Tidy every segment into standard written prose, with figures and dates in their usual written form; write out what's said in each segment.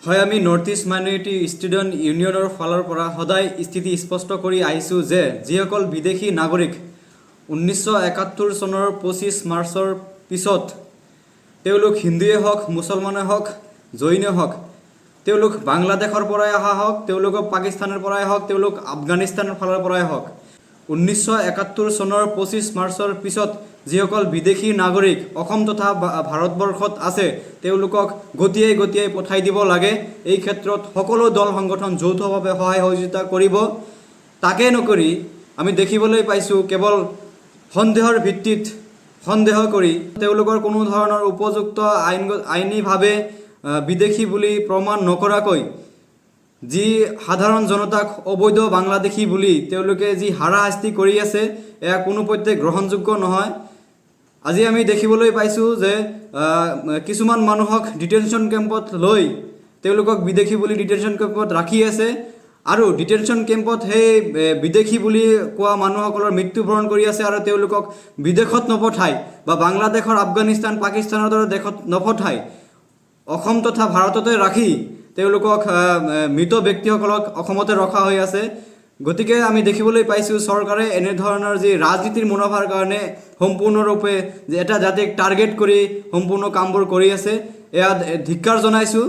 হয়, আমি north east minority student ইউনিয়নৰ ফালৰ পৰা সদায় স্থিতি স্পষ্ট কৰি আহিছোঁ যে যিসকল বিদেশী নাগৰিক 1971 চনৰ 25 মাৰ্চৰ পিছত তেওঁলোক হিন্দুৱে হওক, মুছলমানে হওক, জৈনে হওক, তেওঁলোক বাংলাদেশৰ পৰাই অহা হওক, তেওঁলোক পাকিস্তানৰ পৰাই হওক, তেওঁলোক আফগানিস্তানৰ ফালৰ পৰাই হওক, 1971 চনৰ 25 মাৰ্চৰ পিছত যিসকল বিদেশী নাগৰিক অসম তথা ভাৰতবৰ্ষত আছে তেওঁলোকক গতিয়াই পঠাই দিব লাগে। এই ক্ষেত্ৰত সকলো দল সংগঠন যৌথভাৱে সহায় সহযোগিতা কৰিব। তাকে নকৰি আমি দেখিবলৈ পাইছোঁ কেৱল সন্দেহৰ ভিত্তিত সন্দেহ কৰি তেওঁলোকৰ কোনো ধৰণৰ উপযুক্ত আইনীভাৱে বিদেশী বুলি প্ৰমাণ নকৰাকৈ যি সাধাৰণ জনতাক অবৈধ বাংলাদেশী বুলি তেওঁলোকে যি হাৰাশাস্তি কৰি আছে, এয়া কোনোপধ্যে গ্ৰহণযোগ্য নহয়। আজি আমি দেখিবলৈ পাইছোঁ যে কিছুমান মানুহক ডিটেনশ্যন কেম্পত লৈ তেওঁলোকক বিদেশী বুলি ডিটেনশ্যন কেম্পত ৰাখি আছে আৰু ডিটেনশ্যন কেম্পত সেই বিদেশী বুলি কোৱা মানুহসকলৰ মৃত্যুবৰণ কৰি আছে আৰু তেওঁলোকক বিদেশত নপঠায় বা বাংলাদেশৰ আফগানিস্তান, পাকিস্তানৰ দৰে দেশত নপঠায়, অসম তথা ভাৰততে ৰাখি তেওঁলোকক মৃত ব্যক্তিসকলক অসমতে ৰখা হৈ আছে। গতিকে আমি দেখিবলৈ পাইছোঁ চৰকাৰে এনেধৰণৰ যি ৰাজনীতিৰ মুনাফাৰ কাৰণে সম্পূৰ্ণৰূপে যে এটা জাতিক টাৰ্গেট কৰি সম্পূৰ্ণ কামবোৰ কৰি আছে, এয়া ধিক্কাৰ জনাইছোঁ।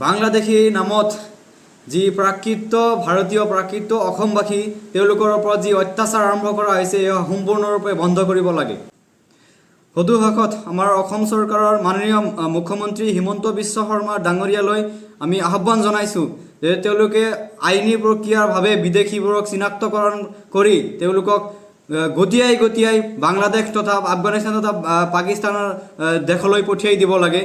বাংলাদেশী নামত যি প্ৰাকৃত ভাৰতীয় প্ৰাকৃত অসমবাসী তেওঁলোকৰ ওপৰত যি অত্যাচাৰ আৰম্ভ কৰা হৈছে এয়া সম্পূৰ্ণৰূপে বন্ধ কৰিব লাগে। সদুভাষত আমাৰ অসম চৰকাৰৰ মাননীয় মুখ্যমন্ত্ৰী হিমন্ত বিশ্ব শৰ্মা ডাঙৰীয়ালৈ আমি আহ্বান জনাইছোঁ যে তেওঁলোকে আইনী প্ৰক্ৰিয়াৰভাৱে বিদেশীবোৰক চিনাক্তকৰণ কৰি তেওঁলোকক গতিয়াই বাংলাদেশ তথা আফগানিস্তান তথা পাকিস্তানৰ দেশলৈ পঠিয়াই দিব লাগে।